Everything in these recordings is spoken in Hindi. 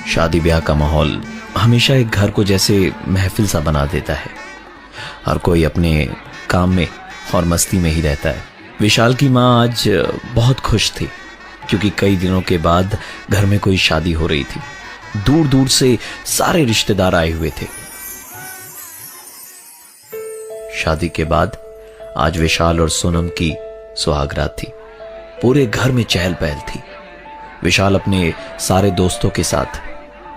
शादी ब्याह का माहौल हमेशा एक घर को जैसे महफिल सा बना देता है। हर कोई अपने काम में और मस्ती में ही रहता है। विशाल की माँ आज बहुत खुश थी क्योंकि कई दिनों के बाद घर में कोई शादी हो रही थी। दूर दूर से सारे रिश्तेदार आए हुए थे। शादी के बाद आज विशाल और सोनम की सुहागरात थी। पूरे घर में चहल पहल थी। विशाल अपने सारे दोस्तों के साथ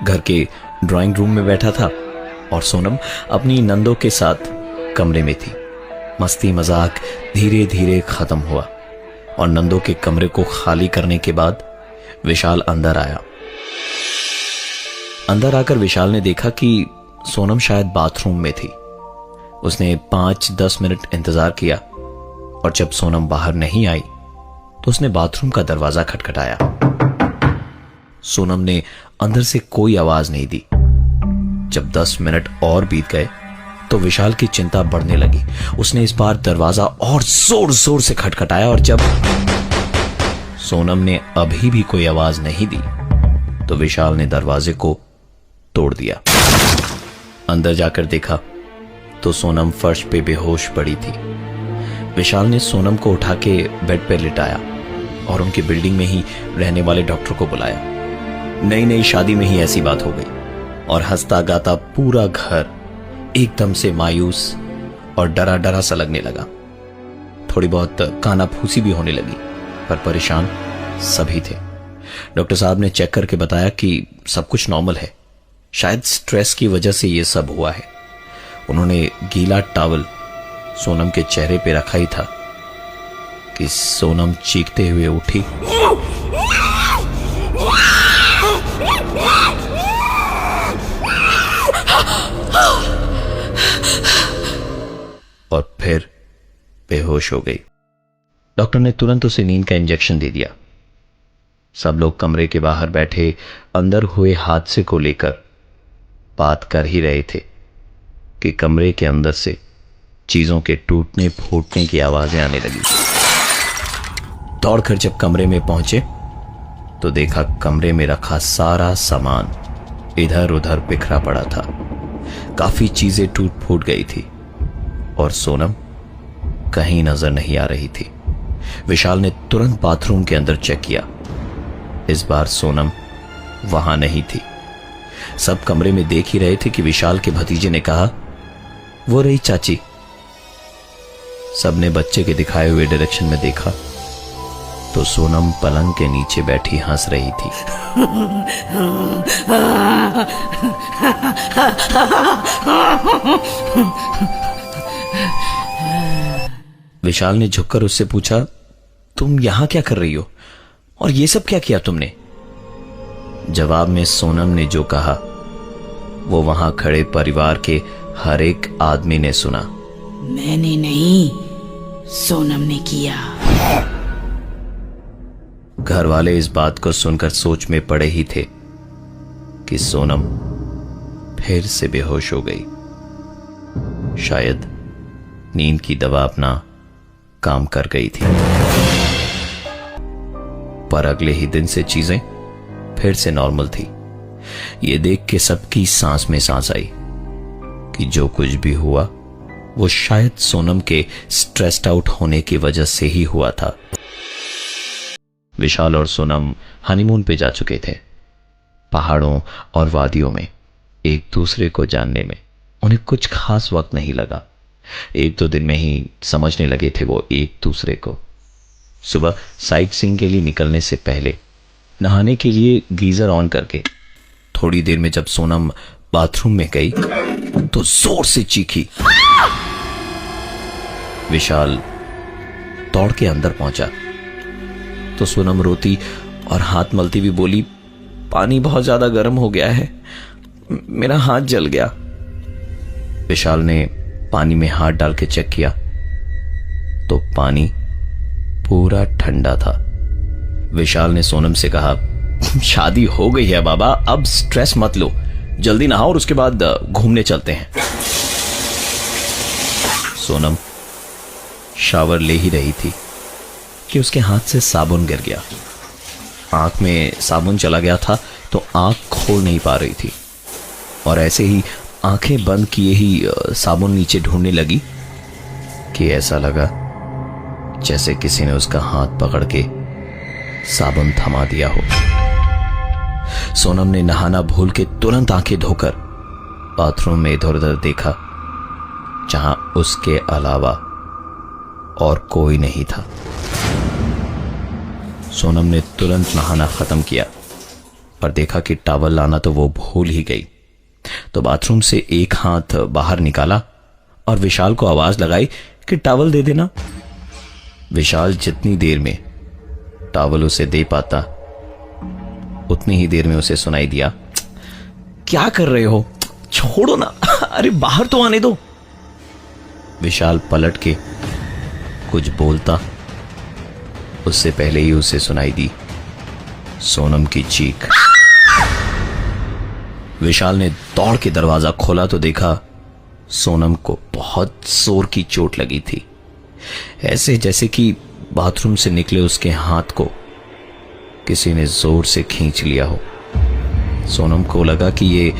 घर के ड्राइंग रूम में बैठा था और सोनम अपनी नंदों के साथ कमरे में थी। मस्ती मजाक धीरे धीरे खत्म हुआ और नंदों के कमरे को खाली करने के बाद विशाल अंदर आया। अंदर आकर विशाल ने देखा कि सोनम शायद बाथरूम में थी। उसने 5-10 मिनट इंतजार किया और जब सोनम बाहर नहीं आई तो उसने बाथरूम का दरवाजा खटखटाया। सोनम ने अंदर से कोई आवाज नहीं दी। जब 10 मिनट और बीत गए तो विशाल की चिंता बढ़ने लगी। उसने इस बार दरवाजा और जोर जोर से खटखटाया और जब सोनम ने अभी भी कोई आवाज नहीं दी तो विशाल ने दरवाजे को तोड़ दिया। अंदर जाकर देखा तो सोनम फर्श पे बेहोश पड़ी थी। विशाल ने सोनम को उठा के बेड पर लिटाया और उनकी बिल्डिंग में ही रहने वाले डॉक्टर को बुलाया। नई नई शादी में ही ऐसी बात हो गई और हंसता गाता पूरा घर एकदम से मायूस और डरा डरा सा लगने लगा। थोड़ी बहुत कानाफूसी भी होने लगी, पर परेशान सभी थे। डॉक्टर साहब ने चेक करके बताया कि सब कुछ नॉर्मल है, शायद स्ट्रेस की वजह से यह सब हुआ है। उन्होंने गीला टॉवल सोनम के चेहरे पे रखा ही था कि सोनम चीखते हुए उठी और फिर बेहोश हो गई। डॉक्टर ने तुरंत उसे नींद का इंजेक्शन दे दिया। सब लोग कमरे के बाहर बैठे अंदर हुए हादसे को लेकर बात कर ही रहे थे कि कमरे के अंदर से चीजों के टूटने फूटने की आवाजें आने लगी। दौड़कर जब कमरे में पहुंचे तो देखा कमरे में रखा सारा सामान इधर उधर बिखरा पड़ा था। काफी चीजें टूट फूट गई थी और सोनम कहीं नजर नहीं आ रही थी। विशाल ने तुरंत बाथरूम के अंदर चेक किया। इस बार सोनम वहां नहीं थी। सब कमरे में देख ही रहे थे कि विशाल के भतीजे ने कहा, वो रही चाची। सबने बच्चे के दिखाए हुए डायरेक्शन में देखा तो सोनम पलंग के नीचे बैठी हंस रही थी। विशाल ने झुककर उससे पूछा, तुम यहां क्या कर रही हो और ये सब क्या किया तुमने? जवाब में सोनम ने जो कहा वो वहां खड़े परिवार के हर एक आदमी ने सुना। मैंने नहीं, सोनम ने किया। घर वाले इस बात को सुनकर सोच में पड़े ही थे कि सोनम फिर से बेहोश हो गई। शायद नींद की दवा अपना काम कर गई थी। पर अगले ही दिन से चीजें फिर से नॉर्मल थी। ये देख के सबकी सांस में सांस आई कि जो कुछ भी हुआ वो शायद सोनम के स्ट्रेस्ड आउट होने की वजह से ही हुआ था। विशाल और सोनम हनीमून पे जा चुके थे। पहाड़ों और वादियों में एक दूसरे को जानने में उन्हें कुछ खास वक्त नहीं लगा। 1-2 दिन में ही समझने लगे थे वो एक दूसरे को। सुबह साइट सीइंग के लिए निकलने से पहले नहाने के लिए गीजर ऑन करके थोड़ी देर में जब सोनम बाथरूम में गई तो जोर से चीखी। विशाल दौड़ के अंदर पहुंचा तो सोनम रोती और हाथ मलती भी बोली, पानी बहुत ज्यादा गर्म हो गया है, मेरा हाथ जल गया। विशाल ने पानी में हाथ डाल के चेक किया तो पानी पूरा ठंडा था। विशाल ने सोनम से कहा, शादी हो गई है बाबा, अब स्ट्रेस मत लो, जल्दी नहाओ और उसके बाद घूमने चलते हैं। सोनम शावर ले ही रही थी कि उसके हाथ से साबुन गिर गया। आंख में साबुन चला गया था तो आंख खोल नहीं पा रही थी और ऐसे ही आंखें बंद किए ही साबुन नीचे ढूंढने लगी कि ऐसा लगा जैसे किसी ने उसका हाथ पकड़ के साबुन थमा दिया हो। सोनम ने नहाना भूल के तुरंत आंखें धोकर बाथरूम में इधर उधर देखा, जहां उसके अलावा और कोई नहीं था। सोनम ने तुरंत नहाना खत्म किया और देखा कि टॉवल लाना तो वो भूल ही गई। तो बाथरूम से एक हाथ बाहर निकाला और विशाल को आवाज लगाई कि टॉवल दे देना। विशाल जितनी देर में टॉवल उसे दे पाता उतनी ही देर में उसे सुनाई दिया, क्या कर रहे हो, छोड़ो ना, अरे बाहर तो आने दो। विशाल पलट के कुछ बोलता उससे पहले ही उसे सुनाई दी सोनम की चीख। विशाल ने दौड़ के दरवाजा खोला तो देखा सोनम को बहुत जोर की चोट लगी थी, ऐसे जैसे कि बाथरूम से निकले उसके हाथ को किसी ने जोर से खींच लिया हो। सोनम को लगा कि ये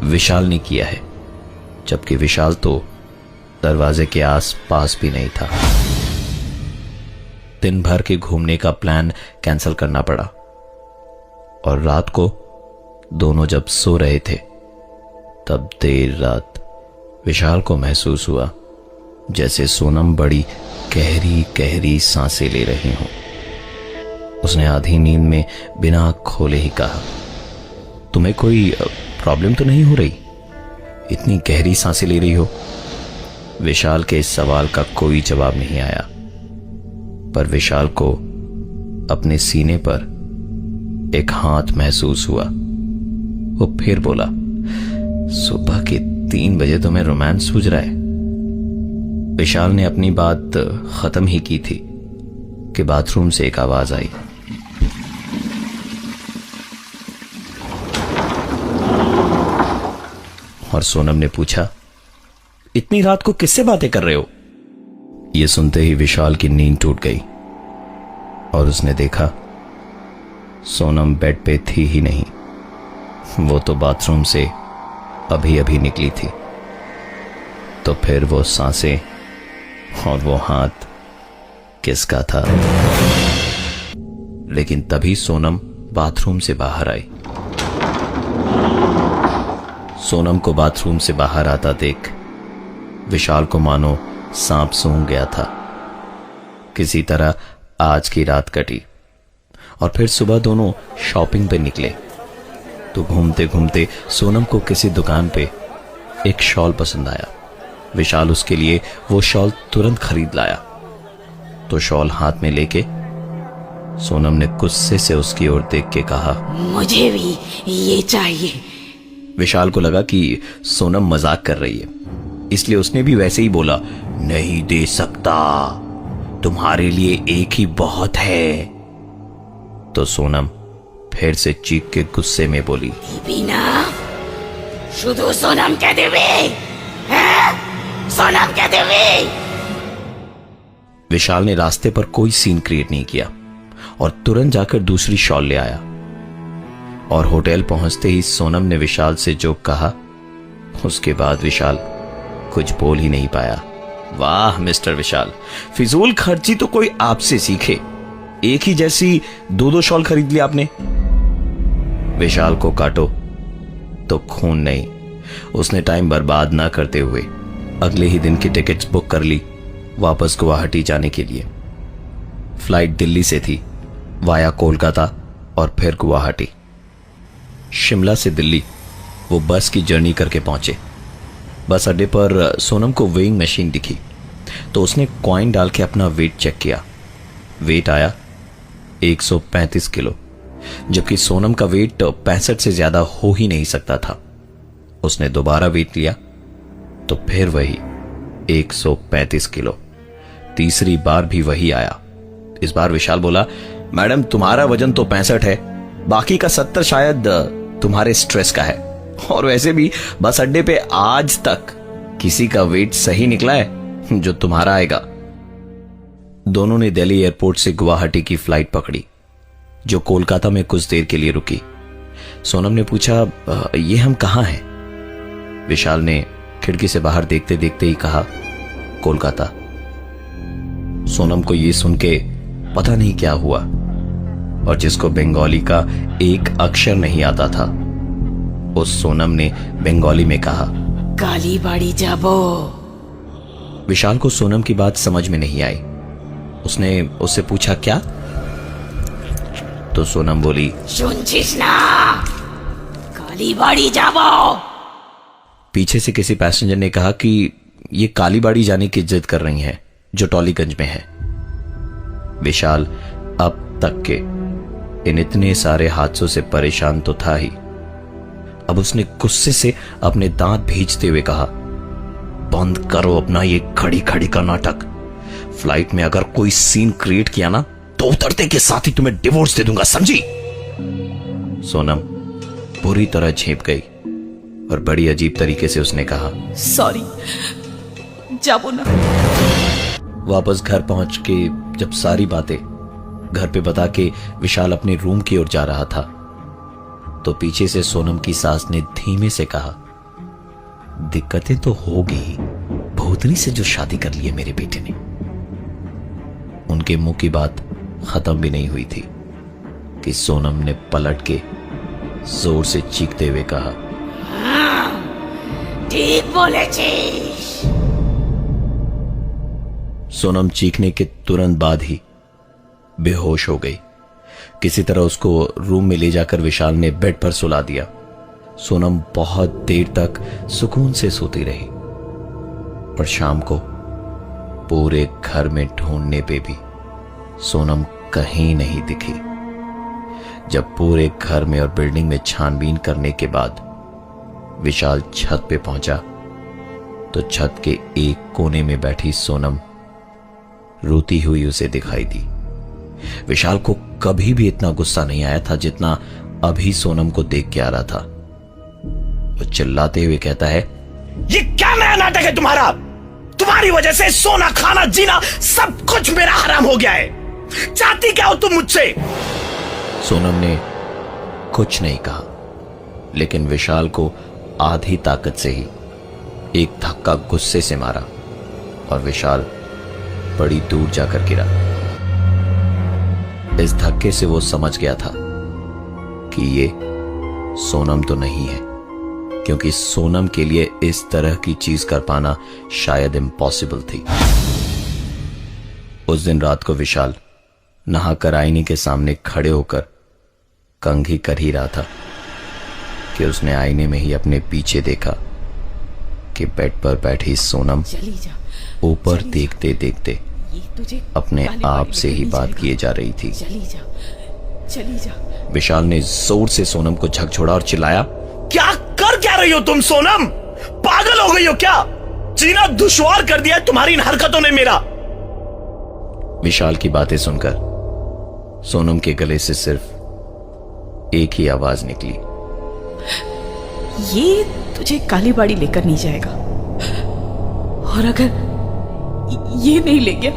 विशाल ने किया है, जबकि विशाल तो दरवाजे के आसपास भी नहीं था। दिन भर के घूमने का प्लान कैंसिल करना पड़ा और रात को दोनों जब सो रहे थे तब देर रात विशाल को महसूस हुआ जैसे सोनम बड़ी गहरी गहरी सांसें ले रही हों। उसने आधी नींद में बिना खोले ही कहा, तुम्हें कोई प्रॉब्लम तो नहीं हो रही, इतनी गहरी सांसें ले रही हो? विशाल के इस सवाल का कोई जवाब नहीं आया, पर विशाल को अपने सीने पर एक हाथ महसूस हुआ। वो फिर बोला, सुबह के 3 बजे तो मैं रोमांस सूझ रहा है। विशाल ने अपनी बात खत्म ही की थी कि बाथरूम से एक आवाज आई, और सोनम ने पूछा, इतनी रात को किससे बातें कर रहे हो? यह सुनते ही विशाल की नींद टूट गई और उसने देखा सोनम बेड पे थी ही नहीं, वो तो बाथरूम से अभी अभी निकली थी। तो फिर वो सांसें और वो हाथ किसका था? लेकिन तभी सोनम बाथरूम से बाहर आई। सोनम को बाथरूम से बाहर आता देख विशाल को मानो सांप सूंघ गया था। किसी तरह आज की रात कटी और फिर सुबह दोनों शॉपिंग पे निकले। तो घूमते घूमते सोनम को किसी दुकान पे एक शॉल पसंद आया। विशाल उसके लिए वो शॉल तुरंत खरीद लाया। तो शॉल हाथ में लेके सोनम ने गुस्से से उसकी ओर देख के कहा, मुझे भी ये चाहिए। विशाल को लगा कि सोनम मजाक कर रही है, इसलिए उसने भी वैसे ही बोला, नहीं दे सकता, तुम्हारे लिए एक ही बहुत है। तो सोनम फिर से चीख के गुस्से में बोली, बिना शुद्ध सोनम कह देवे, सोनम कह देवे। विशाल ने रास्ते पर कोई सीन क्रिएट नहीं किया और तुरंत जाकर दूसरी शॉल ले आया। और होटल पहुंचते ही सोनम ने विशाल से जो कहा, उसके बाद विशाल कुछ बोल ही नहीं पाया। वाह मिस्टर विशाल, फिजूल खर्ची तो कोई आपसे सीखे, एक ही जैसी 2-2 शॉल खरीद ली आपने। विशाल को काटो तो खून नहीं। उसने टाइम बर्बाद ना करते हुए अगले ही दिन की टिकट्स बुक कर ली वापस गुवाहाटी जाने के लिए। फ्लाइट दिल्ली से थी वाया कोलकाता और फिर गुवाहाटी। शिमला से दिल्ली वो बस की जर्नी करके पहुंचे। बस अड्डे पर सोनम को वेइंग मशीन दिखी तो उसने कॉइन डाल के अपना वेट चेक किया। वेट आया 135 किलो, जबकि सोनम का वेट 65 से ज्यादा हो ही नहीं सकता था। उसने दोबारा वेट लिया तो फिर वही 135 किलो। तीसरी बार भी वही आया। इस बार विशाल बोला, मैडम तुम्हारा वजन तो 65 है, बाकी का 70 शायद तुम्हारे स्ट्रेस का है। और वैसे भी बस अड्डे पे आज तक किसी का वेट सही निकला है जो तुम्हारा आएगा। दोनों ने दिल्ली एयरपोर्ट से गुवाहाटी की फ्लाइट पकड़ी जो कोलकाता में कुछ देर के लिए रुकी। सोनम ने पूछा, ये हम कहाँ हैं? विशाल ने खिड़की से बाहर देखते देखते ही कहा, कोलकाता। सोनम को ये सुन के पता नहीं क्या हुआ, और जिसको बंगाली का एक अक्षर नहीं आता था, उस सोनम ने बंगाली में कहा, कालीबाड़ी जाबो। विशाल को सोनम की बात समझ में नहीं आई। उसने उससे पूछा, क्या? तो सोनम बोली, শুনছিস না, कालीबाड़ी जाबो। पीछे से किसी पैसेंजर ने कहा कि ये कालीबाड़ी जाने की जिद कर रही हैं, जो टॉलीगंज में है। विशाल अब तक के इन इतने सारे हादसों से परेशान तो था ही, अब उसने गुस्से से अपने दांत भींचते हुए कहा, बंद करो अपना ये खड़ी खड़ी का नाटक। फ्लाइट में अगर कोई सीन क्रिएट किया ना, तो उतरते के साथ ही तुम्हें डिवोर्स दे दूंगा, समझी? सोनम पूरी तरह झेप गई और बड़ी अजीब तरीके से उसने कहा, सॉरी, जाबो ना। वापस घर पहुंच के जब सारी बातें घर पे बता के विशाल अपने रूम की ओर जा रहा था, तो पीछे से सोनम की सास ने धीमे से कहा, दिक्कतें तो होगी ही, भूतनी से जो शादी कर ली है मेरे बेटे ने। उनके मुंह की बात खत्म भी नहीं हुई थी कि सोनम ने पलट के जोर से चीखते हुए कहा, ठीक बोलेছিস। सोनम चीखने के तुरंत बाद ही बेहोश हो गई। किसी तरह उसको रूम में ले जाकर विशाल ने बेड पर सुला दिया। सोनम बहुत देर तक सुकून से सोती रही, पर शाम को पूरे घर में ढूंढने पे भी सोनम कहीं नहीं दिखी। जब पूरे घर में और बिल्डिंग में छानबीन करने के बाद विशाल छत पे पहुंचा, तो छत के एक कोने में बैठी सोनम रोती हुई उसे दिखाई दी। विशाल को कभी भी इतना गुस्सा नहीं आया था जितना अभी सोनम को देख के आ रहा था। वो चिल्लाते हुए कहता है, ये क्या नया नाटक है तुम्हारा? तुम्हारी वजह से सोना, खाना, जीना सब कुछ मेरा हराम हो गया है। चाहती क्या हो तुम मुझसे? सोनम ने कुछ नहीं कहा, लेकिन विशाल को आधी ताकत से ही एक धक्का गुस्से से मारा और विशाल बड़ी दूर जाकर गिरा। इस धक्के से वो समझ गया था कि ये सोनम तो नहीं है, क्योंकि सोनम के लिए इस तरह की चीज कर पाना शायद इम्पॉसिबल थी। उस दिन रात को विशाल नहाकर आईने के सामने खड़े होकर कंघी कर ही रहा था कि उसने आईने में ही अपने पीछे देखा कि बेड पर बैठी सोनम चली जा, ऊपर देखते देखते ये तुझे अपने आप से ही बात किए जा रही थी। चली जा, चली जा। विशाल ने जोर से सोनम को झकझोड़ा और चिल्लाया, क्या कर क्या रही हो तुम सोनम? पागल हो गई हो क्या? जीना दुश्वार कर दिया है तुम्हारी इन हरकतों ने मेरा। विशाल की बातें सुनकर सोनम के गले से सिर्फ एक ही आवाज निकली, ये तुझे कालीबाड़ी लेकर नहीं जाएगा, और अगर ये नहीं ले गया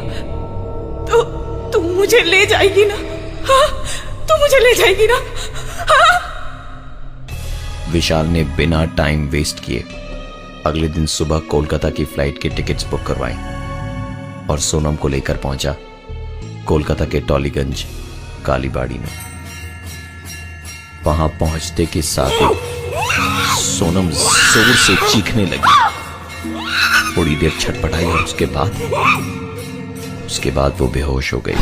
तो तू मुझे ले जाएगी ना? हाँ, तू मुझे ले जाएगी ना? हाँ? विशाल ने बिना टाइम वेस्ट किए अगले दिन सुबह कोलकाता की फ्लाइट के टिकट्स बुक करवाई और सोनम को लेकर पहुंचा कोलकाता के टॉलीगंज कालीबाड़ी में। वहां पहुंचते के साथ ही सोनम जोर से चीखने लगी। थोड़ी देर छटपटाई और उसके बाद वो बेहोश हो गई।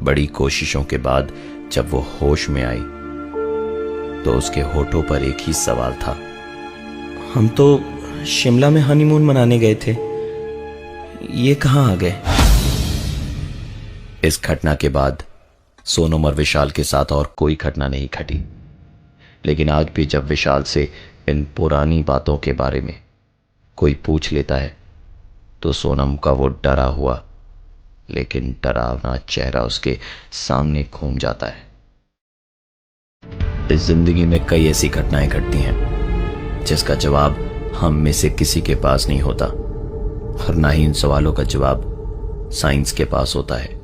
बड़ी कोशिशों के बाद जब वो होश में आई तो उसके होठों पर एक ही सवाल था, हम तो शिमला में हनीमून मनाने गए थे, ये कहां आ गए? इस घटना के बाद सोनम और विशाल के साथ और कोई घटना नहीं घटी, लेकिन आज भी जब विशाल से इन पुरानी बातों के बारे में कोई पूछ लेता है तो सोनम का वो डरा हुआ लेकिन डरावना चेहरा उसके सामने घूम जाता है। इस जिंदगी में कई ऐसी घटनाएं घटती हैं जिसका जवाब हम में से किसी के पास नहीं होता, और ना ही इन सवालों का जवाब साइंस के पास होता है।